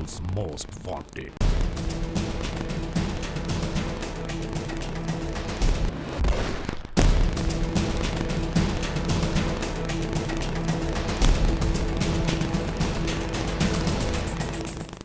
criminals most wanted.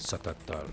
77।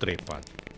53।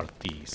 38।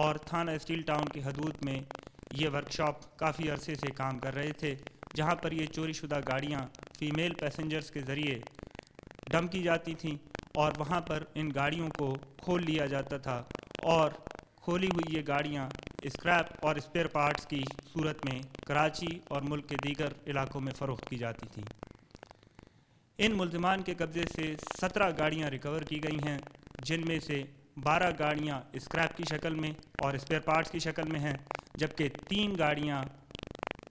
اور تھانہ steel town کی حدود میں یہ ورکشاپ کافی عرصے سے کام کر رہے تھے، جہاں پر یہ چوری شدہ گاڑیاں فیمیل پیسنجرز کے ذریعے ڈمپ کی جاتی تھیں اور وہاں پر ان گاڑیوں کو کھول لیا جاتا تھا اور کھولی ہوئی یہ گاڑیاں اسکریپ اور اسپیئر پارٹس کی صورت میں کراچی اور ملک کے دیگر علاقوں میں فروخت کی جاتی تھیں۔ ان ملزمان کے قبضے سے 17 گاڑیاں ریکور کی گئی ہیں، جن میں سے 12 گاڑیاں اسکریپ کی شکل میں اور اسپیئر پارٹس کی شکل میں ہیں، جبکہ 3 گاڑیاں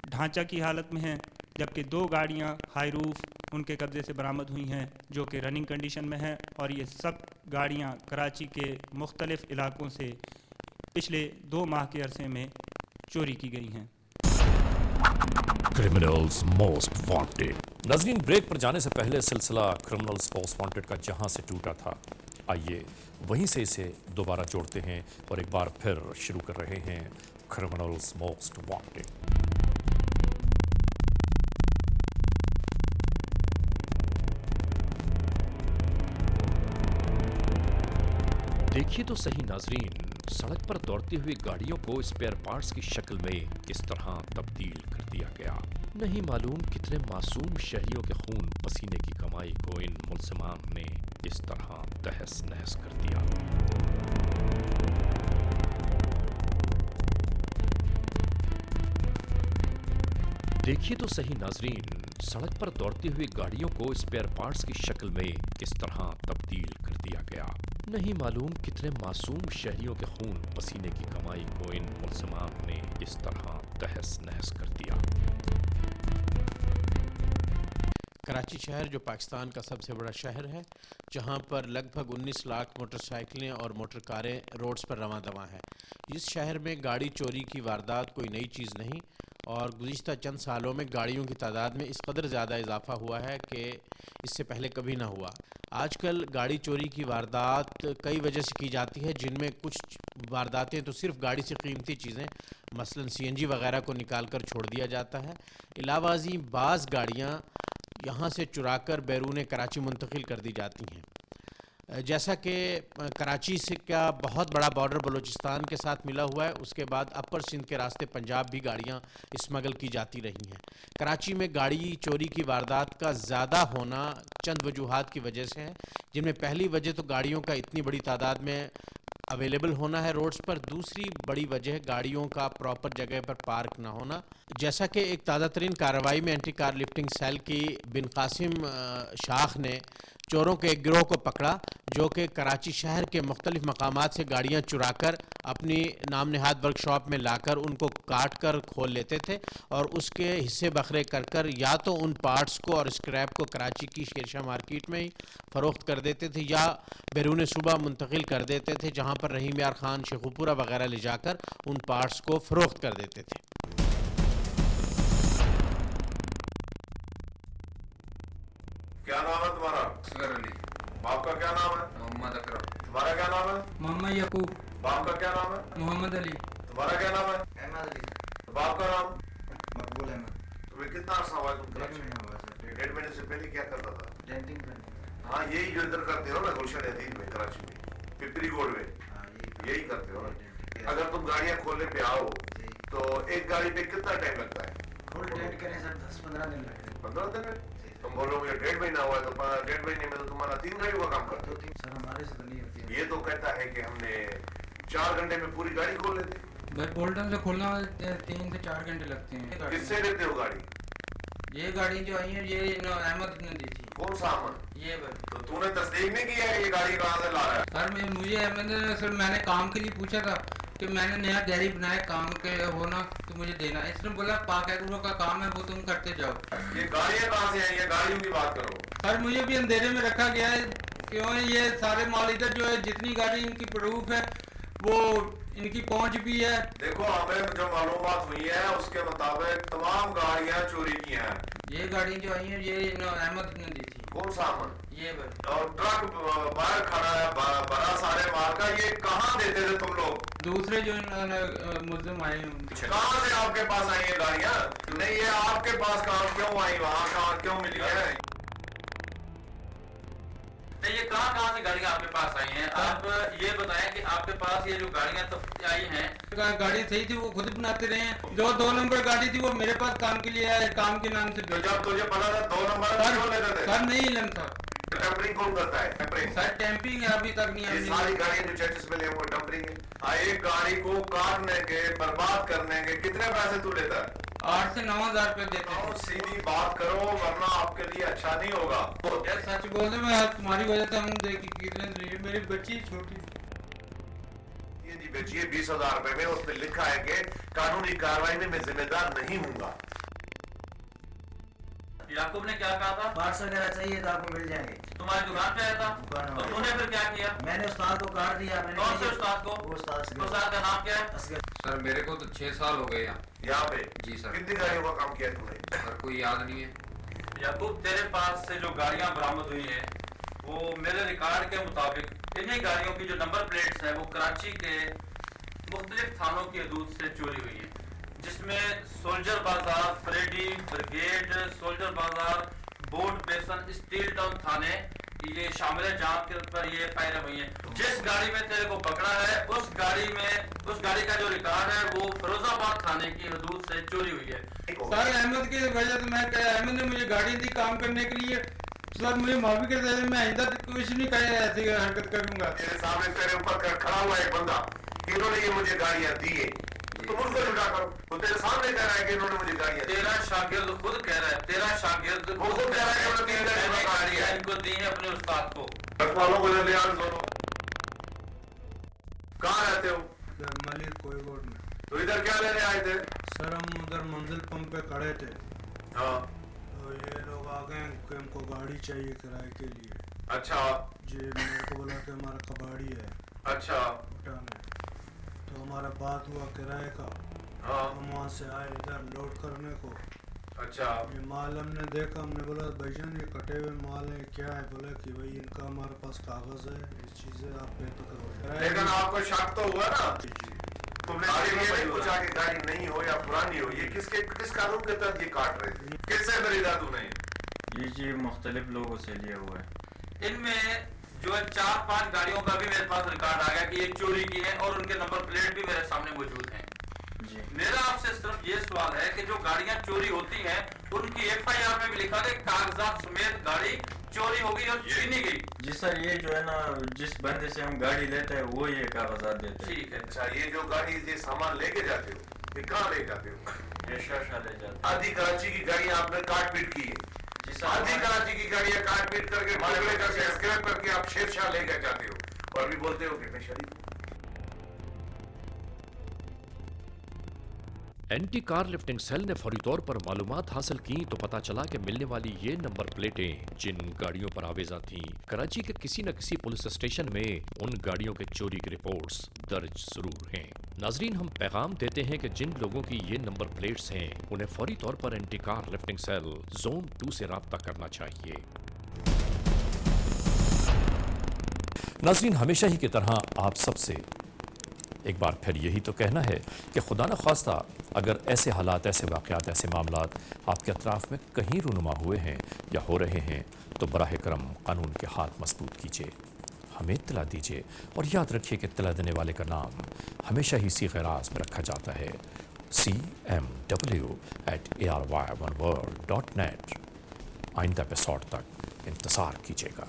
ڈھانچہ کی حالت میں ہیں، جبکہ 2 گاڑیاں ہائی روف ان کے قبضے سے برآمد ہوئی ہیں جو کہ رننگ کنڈیشن میں ہیں، اور یہ سب گاڑیاں کراچی کے مختلف علاقوں سے پچھلے 2 ماہ کے عرصے میں چوری کی گئی ہیں۔ Criminals most wanted. ناظرین، بریک پر جانے سے پہلے سلسلہ کرمنلز موسٹ وانٹیڈ کا جہاں سے ٹوٹا تھا، آئیے وہیں سے اسے دوبارہ جوڑتے ہیں اور ایک بار پھر شروع کر رہے ہیں کرمنلز موسٹ وانٹیڈ۔ دیکھیے تو صحیح ناظرین، سڑک پر دوڑتی ہوئی گاڑیوں کو اسپیئر پارٹس کی شکل میں کس طرح تبدیل کر دیا گیا۔ نہیں معلوم کتنے معصوم شہریوں کے خون پسینے کی کمائی کو ان ملزمان نے اس طرح تہس نہس کر دیا۔ دیکھیے تو صحیح ناظرین، سڑک پر دوڑتی ہوئی گاڑیوں کو اسپیئر پارٹس کی شکل میں کس طرح تبدیل کر دیا گیا۔ نہیں معلوم کتنے معصوم شہریوں کے خون پسینے کی کمائی کو ان ملزمان نے اس طرح تہس نہس کر دیا۔ کراچی شہر جو پاکستان کا سب سے بڑا شہر ہے، جہاں پر لگ بھگ 19 لاکھ موٹر سائیکلیں اور موٹر کاریں روڈز پر رواں دواں ہیں۔ اس شہر میں گاڑی چوری کی واردات کوئی نئی چیز نہیں، اور گزشتہ چند سالوں میں گاڑیوں کی تعداد میں اس قدر زیادہ اضافہ ہوا ہے کہ اس سے پہلے کبھی نہ ہوا۔ آج کل گاڑی چوری کی واردات کئی وجہ سے کی جاتی ہے، جن میں کچھ وارداتیں تو صرف گاڑی سے قیمتی چیزیں مثلا CNG وغیرہ کو نکال کر چھوڑ دیا جاتا ہے۔ علاوہ ازیں بعض گاڑیاں یہاں سے چرا کر بیرون کراچی منتقل کر دی جاتی ہیں۔ جیسا کہ کراچی سے کا بہت بڑا بارڈر بلوچستان کے ساتھ ملا ہوا ہے، اس کے بعد اپر سندھ کے راستے پنجاب بھی گاڑیاں اسمگل کی جاتی رہی ہیں۔ کراچی میں گاڑی چوری کی واردات کا زیادہ ہونا چند وجوہات کی وجہ سے ہے، جن میں پہلی وجہ تو گاڑیوں کا اتنی بڑی تعداد میں اویلیبل ہونا ہے روڈز پر، دوسری بڑی وجہ گاڑیوں کا پراپر جگہ پر پارک نہ ہونا۔ جیسا کہ ایک تازہ ترین کارروائی میں اینٹی کار لفٹنگ سیل کی بن قاسم شاخ نے چوروں کے ایک گروہ کو پکڑا، جو کہ کراچی شہر کے مختلف مقامات سے گاڑیاں چرا کر اپنی نام نہاد ورک شاپ میں لا کر ان کو کاٹ کر کھول لیتے تھے اور اس کے حصے بکھرے کر کر یا تو ان پارٹس کو اور اسکریپ کو کراچی کی شیرشاہ مارکیٹ میں ہی فروخت کر دیتے تھے یا بیرون صوبہ منتقل کر دیتے تھے، جہاں پر رحیم یار خان، شیخوپورہ وغیرہ لے جا کر ان پارٹس کو فروخت کر دیتے تھے۔ کیا نام ہے تمہارا؟ اصغر علی۔ باپ کا کیا نام ہے؟ محمد اکرم۔ تمہارا کیا نام ہے؟ محمد یعقوب۔ باپ کا کیا نام ہے؟ محمد علی۔ تمہارا کیا نام ہے؟ احمد علی۔ باپ کا نام؟ مقبول احمد۔ تمہیں کتنا عرصہ ہوا ہے تم ڈیڑھ کراچی مہینہ ہوا سر۔ میں؟ 1.5 مہینے سے پہلے کیا کرتا تھا؟ ڈینٹنگ کرنے۔ ہاں یہی جو ادھر کرتے ہو نا گلشن حدید میں کراچی میں، پپری گوڑ میں، ہاں یہی کرتے ہو نا؟ ڈینٹنگ۔ اگر تم گاڑیاں کھولنے پہ آؤ جی۔ تو ایک گاڑی پہ کتنا ٹائم لگتا ہے؟ فل ڈینٹ کریں سر 10-15 دن لگتے ہیں۔ 15 دن میں؟ جی۔ تم بولو مجھے 1.5 مہینہ ہوا ہے تو 1.5 مہینے میں تو تمہارا 3 گاڑیوں کا کام کرتا ہے۔ 2-3 سر ہمارے سے تو نہیں ہوتی ہے۔ یہ تو کہتا ہے کہ ہم نے 4 گھنٹے میں پوری گاڑی کھول لیتے۔ بس بولٹن سے کھولنا 3 سے 4 گھنٹے لگتے ہیں۔ کس سے لیتے ہو گاڑی؟ یہ گاڑی جو آئی ہے یہ احمد نے دی تھی۔ کون سا امن؟ یہ بس تو تو نے تصدیق نہیں کیا ہے یہ گاڑی کہاں سے لا رہا ہے؟ سر مجھے احمد نے سر میں نے کام کے لیے پوچھا تھا کہ میں نے نیا گیری بنایا کام کے ہونا تو مجھے دینا، اس نے بولا پاک ایگرو کا کام ہے وہ تم کرتے جاؤ۔ یہ گاڑیاں کہاں سے ہیں؟ یہ گاڑیوں کی بات کرو۔ سر مجھے بھی اندھیرے میں رکھا گیا ہے، کیوں یہ سارے مال ادھر جو ہے جتنی گاڑی ان کی پروف ہے وہ ان کی پہنچ بھی ہے۔ دیکھو ہمیں جو معلومات ہوئی ہے اس کے مطابق تمام گاڑیاں چوری کی ہیں۔ یہ گاڑی جو آئی ہیں یہ احمد نے دی تھی۔ کون سا امن؟ یہ بس اور ٹرک باہر کھڑا ہے بڑا سارے مال کا، یہ کہاں دیتے تھے تم لوگ؟ دوسرے جو ملزم آئے ہیں ان کے۔ کہاں سے آپ کے پاس آئی ہیں گاڑیاں؟ نہیں یہ آپ کے پاس کہاں کیوں آئی، وہاں کہاں کیوں ملی ہے؟ نہیں یہ کہاں سے گاڑیاں آپ کے پاس آئی ہیں؟ آپ یہ بتائیں کہ آپ کے پاس یہ جو گاڑیاں آئی ہیں گاڑی صحیح تھی وہ خود بناتے رہے ہیں. جو 2 نمبر گاڑی تھی وہ میرے پاس کام کے لیے آیا کام کے نام سے. جب تجھے پتا تھا 2 نمبر کیوں لیتے تھے؟ سر نہیں علم تھا. ٹمپرنگ کون کرتا ہے؟ ٹمپرنگ سر ٹیمپنگ ابھی تک نہیں یہ آئی. ساری گاڑیاں جو چرچز میں لے وہ ٹمپرنگ ہے. ایک گاڑی کو کاٹنے کے برباد کرنے کے کتنے پیسے تو لیتا ہے؟ 8 سے 9,000 روپے دیتے ہیں. سیدھی بات کرو ورنہ آپ کے لیے اچھا نہیں ہوگا. یار سچ بول رہے میں تمہاری وجہ سے ہم کتنے میری بچی چھوٹی. یہ جی بیچیے 20,000 روپے میں اس پہ لکھا ہے کہ قانونی کاروائی میں ذمہ دار نہیں ہوں گا. یعقوب نے کیا کہا تھا؟ پارٹس وغیرہ چاہیے تو آپ کو مل جائیں گے. تمہاری دکان پہ آیا تھا تو تم نے پھر کیا کیا؟ میں نے استاد کو کاٹ دیا. میں نے کون سے استاد کو؟ وہ استاد استاد کا نام کیا ہے؟ اصغر. سر میرے کو تو 6 سال ہو گئے یہاں پہ جی سر. کتنی گاڑیوں کا کام کیا تم نے؟ سر کوئی یاد نہیں ہے. یعقوب تیرے پاس سے جو گاڑیاں برآمد ہوئی ہیں وہ میرے ریکارڈ کے مطابق انہیں گاڑیوں کی جو نمبر پلیٹس ہیں وہ کراچی کے مختلف تھانوں کی حدود سے چوری ہوئی ہیں، جس میں سولجر بازار، فریڈی بریگیڈ، سولجر بازار، بوٹ بیسن، اسٹیل ٹاؤن تھانے یہ شامل ہے جہاں کے پر یہ فائریں ہوئی ہیں. جس گاڑی میں تیرے کو پکڑا ہے اس گاڑی کا جو ریکارڈ ہے وہ فیروز آباد تھانے کی حدود سے چوری ہوئی ہے. سر احمد کی وجہ سے میں احمد نے مجھے گاڑی دی کام کرنے کے لیے. سر مجھے معافی کر دے. میں آئندہ کوشش نہیں کرے ایسی حرکت کروں گا. تیرے سامنے تیرے اوپر کھڑا ہوا ایک بندہ کہ انہوں نے یہ مجھے گاڑیاں دی ہے، تم ان کو جھوٹا کرو. وہ تیرے سامنے کہہ رہا ہے کہ انہوں نے مجھے گاڑیاں دی. تیرا شاگرد خود کہہ رہا ہے، تیرا شاگرد وہ خود کہہ رہا ہے کہ انہوں نے میں نے گاڑیاں گاڑیاں ان کو دی ہیں اپنے استاد کو. رکھوالوں کو لے آن دونوں. کہاں رہتے ہو؟ ملک کوئی روڈ میں. تو ادھر کیا لینے آئے تھے؟ سر ہم ادھر منزل پمپ پہ کھڑے تھے ہاں تو یہ لوگ آ گئے کہ ہم کو گاڑی چاہیے کرائے کے لیے. اچھا جی میرے کو بولا کہ ہمارا کباڑی ہے اچھا اٹھانے. تو ہمارا بات ہوا کرائے کا. ہاں ہم وہاں سے آئے ادھر لوڈ کرنے کو. اچھا یہ مال ہم نے دیکھا. ہم نے بولا بھائی جان یہ کٹے ہوئے مال ہے کیا ہے؟ بولا کہ بھائی ان کا ہمارے پاس کاغذ ہے یہ چیزیں آپ پے تو کرو. لیکن آپ کو شک تو ہوا نا؟ جی جی. تم نے یہ نہیں پوچھا کہ گاڑی نہیں ہو یا پرانی ہو، یہ کس قانون کے تحت یہ کاٹ رہے تھے؟ کس سے خریدا تو نے؟ یہ جی مختلف لوگوں سے لیا ہوا ہے. ان میں جو 4-5 گاڑیوں کا بھی میرے پاس ریکارڈ آ گیا کہ یہ چوری کی ہے اور ان کے نمبر پلیٹ بھی میرے سامنے موجود ہیں. جی میرا آپ سے صرف یہ سوال ہے کہ جو گاڑیاں چوری ہوتی ہیں ان کی FIR میں بھی لکھا کہ کاغذات سمیت گاڑی چوری ہو گئی اور چھینی گئی. جی سر یہ جو ہے نا جس بندے سے ہم گاڑی لیتے ہیں وہ یہ کاغذات دیتے ہیں. ٹھیک ہے. اچھا یہ جو گاڑی یہ سامان لے کے جاتے ہو یہ کہاں لے جاتے ہو؟ یہ شاشا لے جاتے ہیں. آدھی کراچی کی گاڑیاں آپ نے کاٹ پیٹ کی ہے. جی سر آدھی کراچی کی گاڑیاں کاٹ پیٹ کر کے ٹکڑے کر کے اسکریپ کر کے آپ شیر شاہ لے کے جاتے ہو اور بھی بولتے ہو کہ میں شریف ہوں. اینٹی کار لفٹنگ سیل نے فوری طور پر معلومات حاصل کی تو پتا چلا کہ ملنے والی یہ نمبر پلیٹیں جن گاڑیوں پر آویزاں تھیں کراچی کے کسی نہ کسی پولیس اسٹیشن میں ان گاڑیوں کے چوری کی رپورٹس درج ضرور ہیں. ناظرین ہم پیغام دیتے ہیں کہ جن لوگوں کی یہ نمبر پلیٹس ہیں انہیں فوری طور پر اینٹی کار لفٹنگ سیل زون 2 سے رابطہ کرنا چاہیے. ناظرین ہمیشہ ہی کی طرح آپ سب سے ایک بار پھر یہی تو کہنا ہے کہ خدا نخواستہ اگر ایسے حالات، ایسے واقعات، ایسے معاملات آپ کے اطراف میں کہیں رونما ہوئے ہیں یا ہو رہے ہیں تو براہ کرم قانون کے ہاتھ مضبوط کیجیے، ہمیں اطلاع دیجیے اور یاد رکھیے کہ اطلاع دینے والے کا نام ہمیشہ ہی صیغہ راز میں رکھا جاتا ہے cmw@ary1world.net. آئندہ ایپیسوڈ تک انتظار کیجیے گا.